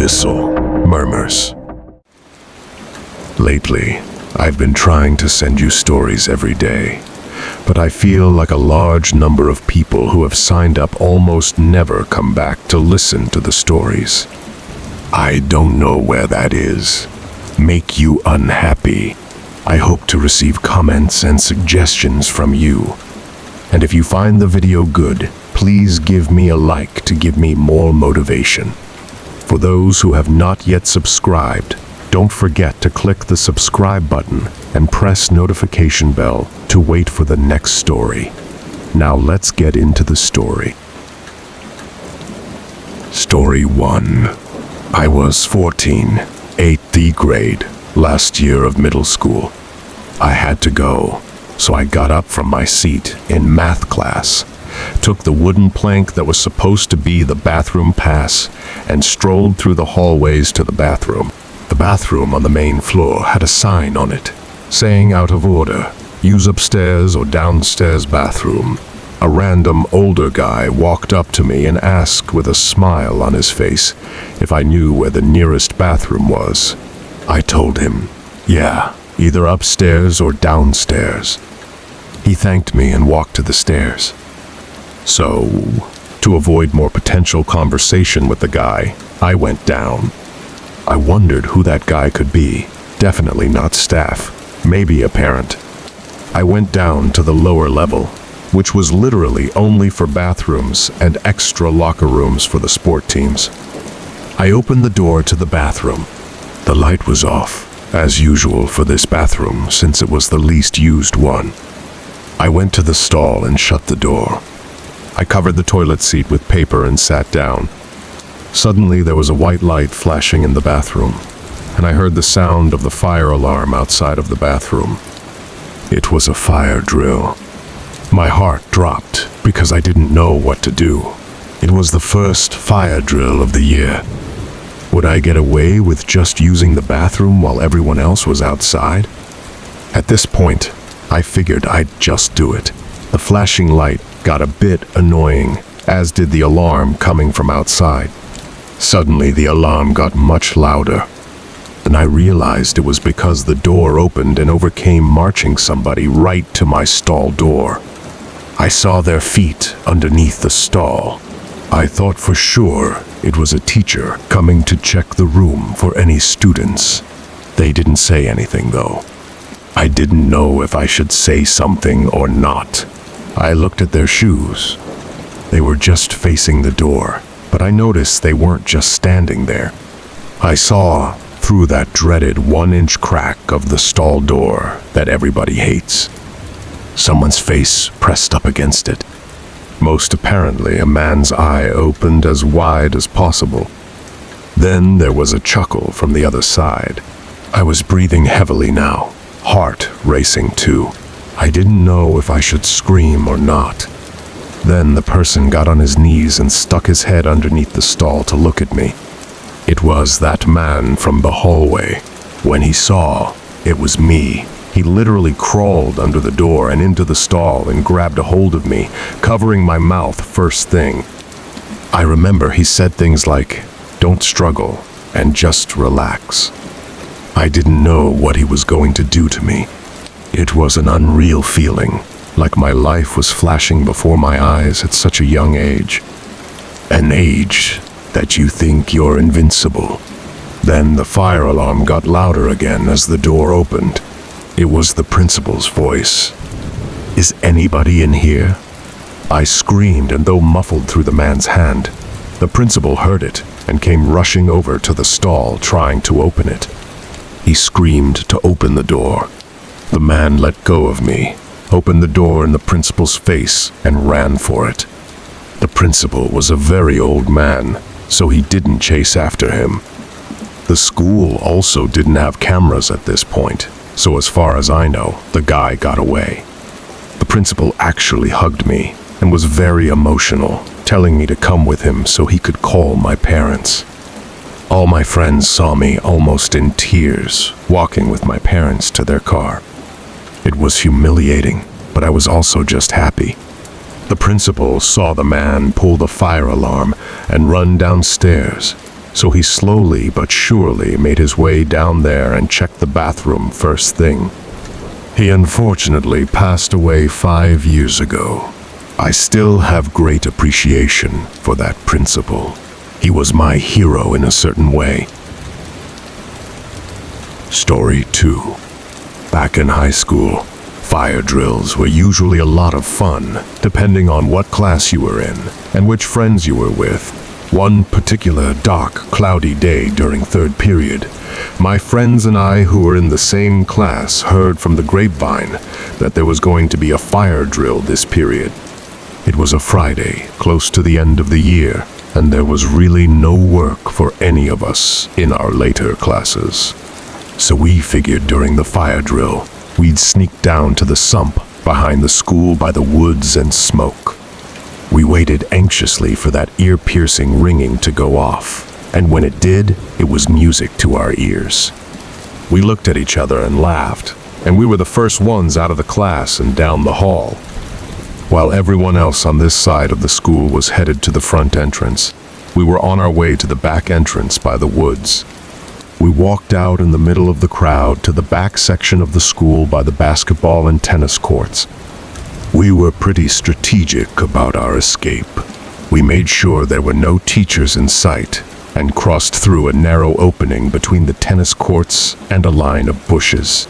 Abyssal Murmurs. Lately, I've been trying to send you stories every day, but I feel like a large number of people who have signed up almost never come back to listen to the stories. I don't know where that is. Make you unhappy. I hope to receive comments and suggestions from you. And if you find the video good, please give me a like to give me more motivation. For those who have not yet subscribed, don't forget to click the subscribe button and press notification bell to wait for the next story. Now let's get into the story. Story 1. I was 14, 8th grade, last year of middle school. I had to go, so I got up from my seat in math class, took the wooden plank that was supposed to be the bathroom pass, and strolled through the hallways to the bathroom. The bathroom on the main floor had a sign on it, saying out of order, use upstairs or downstairs bathroom. A random older guy walked up to me and asked with a smile on his face if I knew where the nearest bathroom was. I told him, yeah, either upstairs or downstairs. He thanked me and walked to the stairs. So, to avoid more potential conversation with the guy, I went down. I wondered who that guy could be. Definitely not staff, maybe a parent. I went down to the lower level, which was literally only for bathrooms and extra locker rooms for the sport teams. I opened the door to the bathroom. The light was off, as usual for this bathroom since it was the least used one. I went to the stall and shut the door. I covered the toilet seat with paper and sat down. Suddenly there was a white light flashing in the bathroom, and I heard the sound of the fire alarm outside of the bathroom. It was a fire drill. My heart dropped because I didn't know what to do. It was the first fire drill of the year. Would I get away with just using the bathroom while everyone else was outside? At this point, I figured I'd just do it. The flashing light got a bit annoying, as did the alarm coming from outside. Suddenly, the alarm got much louder. Then I realized it was because the door opened and over came marching somebody right to my stall door. I saw their feet underneath the stall. I thought for sure it was a teacher coming to check the room for any students. They didn't say anything, though. I didn't know if I should say something or not. I looked at their shoes. They were just facing the door, but I noticed they weren't just standing there. I saw through that dreaded 1-inch crack of the stall door that everybody hates. Someone's face pressed up against it. Most apparently, a man's eye opened as wide as possible. Then there was a chuckle from the other side. I was breathing heavily now, heart racing too. I didn't know if I should scream or not. Then the person got on his knees and stuck his head underneath the stall to look at me. It was that man from the hallway. When he saw, it was me. He literally crawled under the door and into the stall and grabbed a hold of me, covering my mouth first thing. I remember he said things like, "Don't struggle, and just relax." I didn't know what he was going to do to me. It was an unreal feeling, like my life was flashing before my eyes at such a young age. An age that you think you're invincible. Then the fire alarm got louder again as the door opened. It was the principal's voice. "Is anybody in here?" I screamed, and though muffled through the man's hand, the principal heard it and came rushing over to the stall trying to open it. He screamed to open the door. The man let go of me, opened the door in the principal's face, and ran for it. The principal was a very old man, so he didn't chase after him. The school also didn't have cameras at this point, so as far as I know, the guy got away. The principal actually hugged me and was very emotional, telling me to come with him so he could call my parents. All my friends saw me almost in tears, walking with my parents to their car. It was humiliating, but I was also just happy. The principal saw the man pull the fire alarm and run downstairs, so he slowly but surely made his way down there and checked the bathroom first thing. He unfortunately passed away 5 years ago. I still have great appreciation for that principal. He was my hero in a certain way. Story 2. Back in high school, fire drills were usually a lot of fun, depending on what class you were in and which friends you were with. One particular dark, cloudy day during third period, my friends and I who were in the same class heard from the grapevine that there was going to be a fire drill this period. It was a Friday, close to the end of the year, and there was really no work for any of us in our later classes. So we figured during the fire drill, we'd sneak down to the sump behind the school by the woods and smoke. We waited anxiously for that ear-piercing ringing to go off, and when it did, it was music to our ears. We looked at each other and laughed, and we were the first ones out of the class and down the hall. While everyone else on this side of the school was headed to the front entrance, we were on our way to the back entrance by the woods. We walked out in the middle of the crowd to the back section of the school by the basketball and tennis courts. We were pretty strategic about our escape. We made sure there were no teachers in sight and crossed through a narrow opening between the tennis courts and a line of bushes.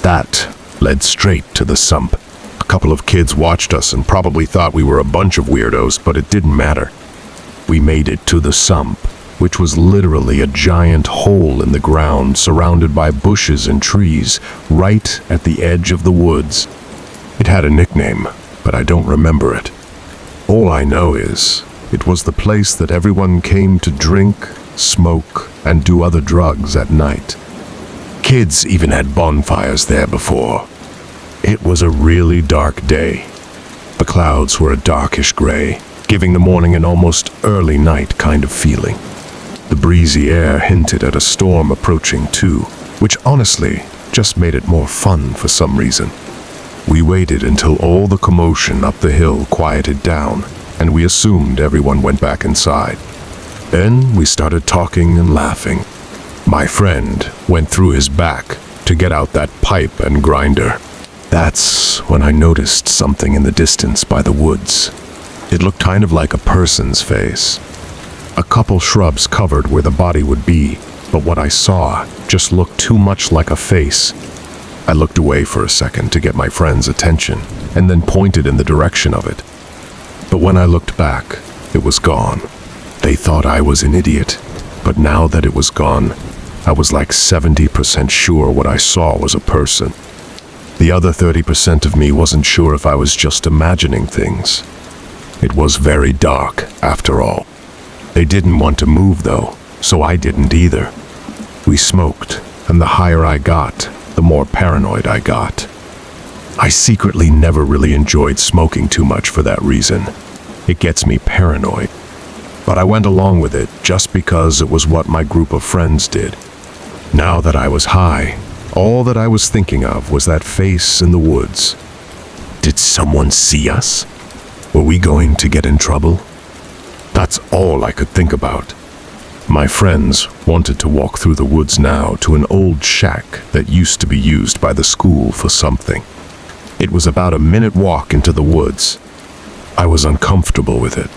That led straight to the sump. A couple of kids watched us and probably thought we were a bunch of weirdos, but it didn't matter. We made it to the sump, which was literally a giant hole in the ground surrounded by bushes and trees right at the edge of the woods. It had a nickname, but I don't remember it. All I know is, it was the place that everyone came to drink, smoke, and do other drugs at night. Kids even had bonfires there before. It was a really dark day. The clouds were a darkish gray, giving the morning an almost early night kind of feeling. The breezy air hinted at a storm approaching too, which honestly just made it more fun for some reason. We waited until all the commotion up the hill quieted down, and we assumed everyone went back inside. Then we started talking and laughing. My friend went through his back to get out that pipe and grinder. That's when I noticed something in the distance by the woods. It looked kind of like a person's face. A couple shrubs covered where the body would be, but what I saw just looked too much like a face. I looked away for a second to get my friend's attention, and then pointed in the direction of it. But when I looked back, it was gone. They thought I was an idiot, but now that it was gone, I was like 70% sure what I saw was a person. The other 30% of me wasn't sure if I was just imagining things. It was very dark, after all. They didn't want to move, though, so I didn't either. We smoked, and the higher I got, the more paranoid I got. I secretly never really enjoyed smoking too much for that reason. It gets me paranoid. But I went along with it just because it was what my group of friends did. Now that I was high, all that I was thinking of was that face in the woods. Did someone see us? Were we going to get in trouble? That's all I could think about. My friends wanted to walk through the woods now to an old shack that used to be used by the school for something. It was about a minute walk into the woods. I was uncomfortable with it.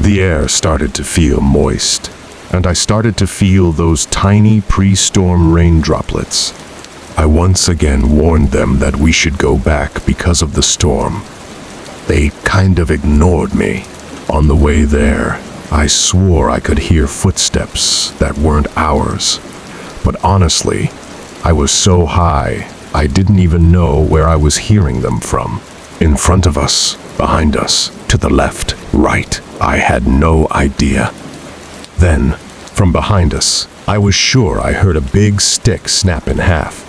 The air started to feel moist, and I started to feel those tiny pre-storm rain droplets. I once again warned them that we should go back because of the storm. They kind of ignored me. On the way there, I swore I could hear footsteps that weren't ours. But honestly, I was so high, I didn't even know where I was hearing them from. In front of us, behind us, to the left, right, I had no idea. Then, from behind us, I was sure I heard a big stick snap in half.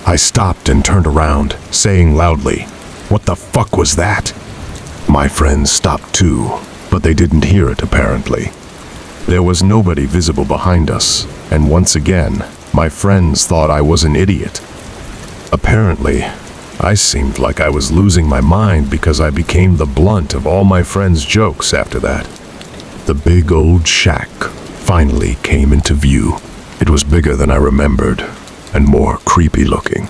I stopped and turned around, saying loudly, "What the fuck was that?" My friends stopped too, but they didn't hear it apparently. There was nobody visible behind us, and once again, my friends thought I was an idiot. Apparently, I seemed like I was losing my mind because I became the blunt of all my friends' jokes after that. The big old shack, finally came into view. It was bigger than I remembered, and more creepy looking.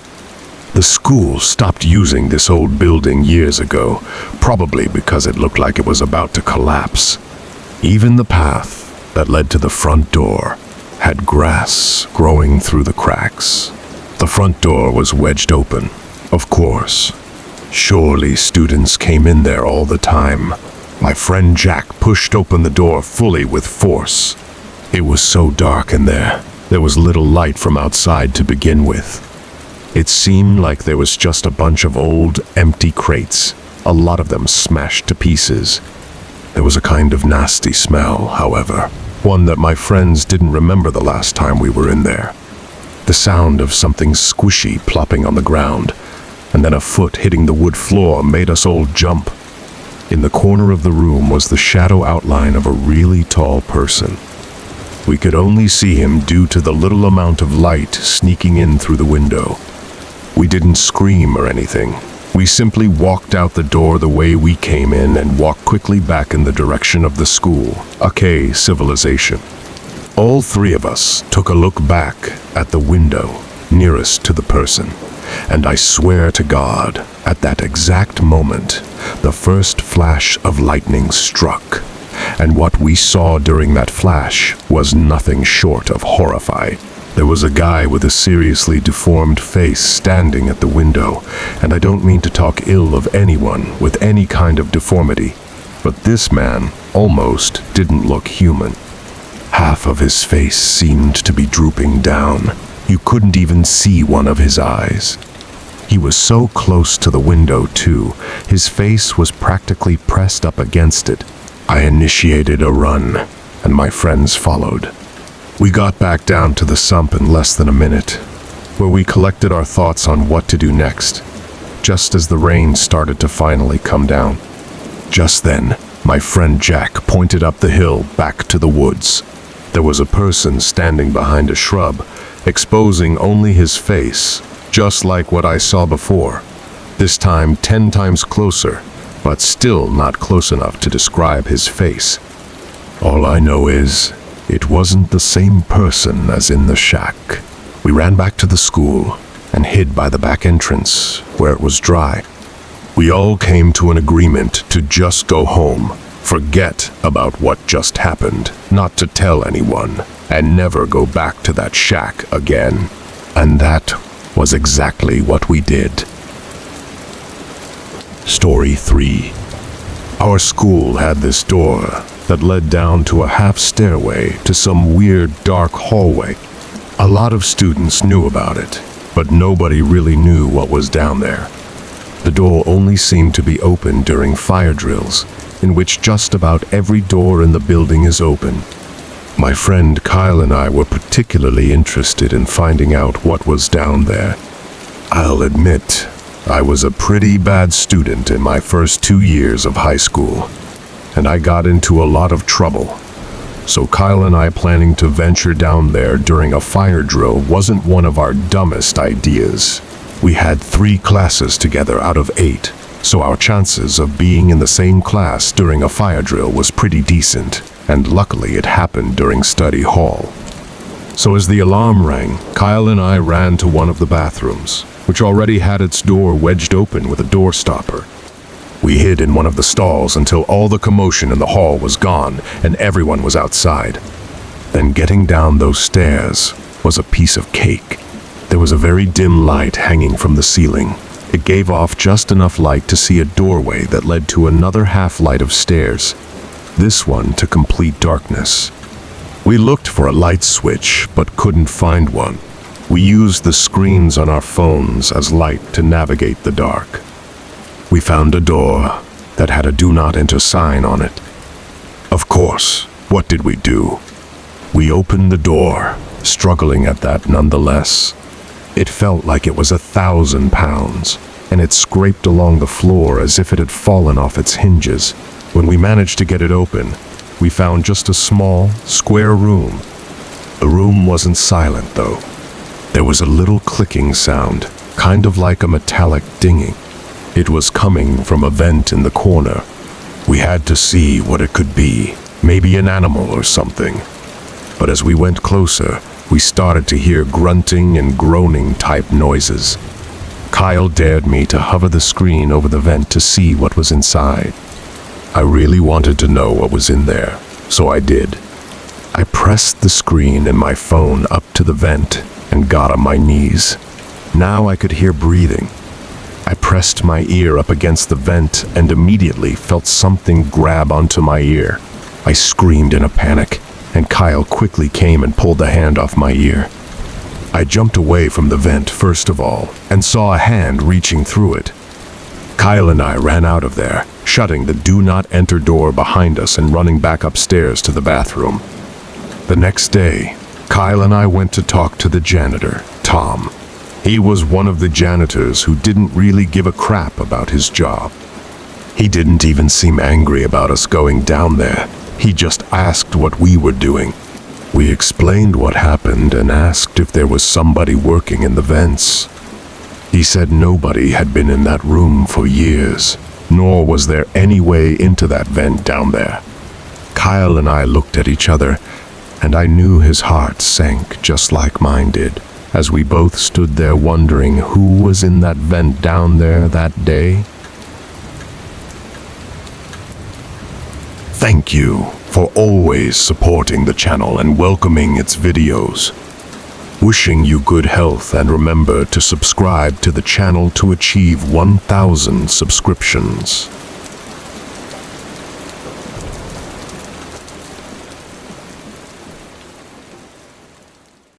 The school stopped using this old building years ago, probably because it looked like it was about to collapse. Even the path that led to the front door had grass growing through the cracks. The front door was wedged open, of course. Surely students came in there all the time. My friend Jack pushed open the door fully with force. It was so dark in there. There was little light from outside to begin with. It seemed like there was just a bunch of old, empty crates, a lot of them smashed to pieces. There was a kind of nasty smell, however, one that my friends didn't remember the last time we were in there. The sound of something squishy plopping on the ground, and then a foot hitting the wood floor made us all jump. In the corner of the room was the shadow outline of a really tall person. We could only see him due to the little amount of light sneaking in through the window. We didn't scream or anything. We simply walked out the door the way we came in and walked quickly back in the direction of the school, K civilization. All three of us took a look back at the window nearest to the person, and I swear to God, at that exact moment, the first flash of lightning struck, and what we saw during that flash was nothing short of horrifying. There was a guy with a seriously deformed face standing at the window, and I don't mean to talk ill of anyone with any kind of deformity, but this man almost didn't look human. Half of his face seemed to be drooping down. You couldn't even see one of his eyes. He was so close to the window, too. His face was practically pressed up against it. I initiated a run, and my friends followed. We got back down to the sump in less than a minute, where we collected our thoughts on what to do next, just as the rain started to finally come down. Just then, my friend Jack pointed up the hill back to the woods. There was a person standing behind a shrub, exposing only his face, just like what I saw before. This time 10 times closer, but still not close enough to describe his face. All I know is, it wasn't the same person as in the shack. We ran back to the school and hid by the back entrance where it was dry. We all came to an agreement to just go home, forget about what just happened, not to tell anyone, and never go back to that shack again. And that was exactly what we did. Story 3. Our school had this door that led down to a half stairway to some weird dark hallway. A lot of students knew about it, but nobody really knew what was down there. The door only seemed to be open during fire drills, in which just about every door in the building is open. My friend Kyle and I were particularly interested in finding out what was down there. I'll admit, I was a pretty bad student in my first 2 years of high school, and I got into a lot of trouble. So Kyle and I planning to venture down there during a fire drill wasn't one of our dumbest ideas. We had 3 classes together out of 8, so our chances of being in the same class during a fire drill was pretty decent, and luckily it happened during study hall. So as the alarm rang, Kyle and I ran to one of the bathrooms, which already had its door wedged open with a door stopper. We hid in one of the stalls until all the commotion in the hall was gone and everyone was outside. Then getting down those stairs was a piece of cake. There was a very dim light hanging from the ceiling. It gave off just enough light to see a doorway that led to another half-light of stairs, this one to complete darkness. We looked for a light switch, but couldn't find one. We used the screens on our phones as light to navigate the dark. We found a door that had a "Do Not Enter" sign on it. Of course, what did we do? We opened the door, struggling at that nonetheless. It felt like it was 1,000 pounds, and it scraped along the floor as if it had fallen off its hinges. When we managed to get it open, we found just a small, square room. The room wasn't silent, though. There was a little clicking sound, kind of like a metallic dinging. It was coming from a vent in the corner. We had to see what it could be, maybe an animal or something. But as we went closer, we started to hear grunting and groaning type noises. Kyle dared me to hover the screen over the vent to see what was inside. I really wanted to know what was in there, so I did. I pressed the screen and my phone up to the vent and got on my knees. Now I could hear breathing. I pressed my ear up against the vent and immediately felt something grab onto my ear. I screamed in a panic, and Kyle quickly came and pulled the hand off my ear. I jumped away from the vent first of all and saw a hand reaching through it. Kyle and I ran out of there, shutting the do not enter door behind us and running back upstairs to the bathroom. The next day, Kyle and I went to talk to the janitor, Tom. He was one of the janitors who didn't really give a crap about his job. He didn't even seem angry about us going down there. He just asked what we were doing. We explained what happened and asked if there was somebody working in the vents. He said nobody had been in that room for years, nor was there any way into that vent down there. Kyle and I looked at each other, and I knew his heart sank just like mine did, as we both stood there wondering who was in that vent down there that day. Thank you for always supporting the channel and welcoming its videos. Wishing you good health, and remember to subscribe to the channel to achieve 1,000 subscriptions.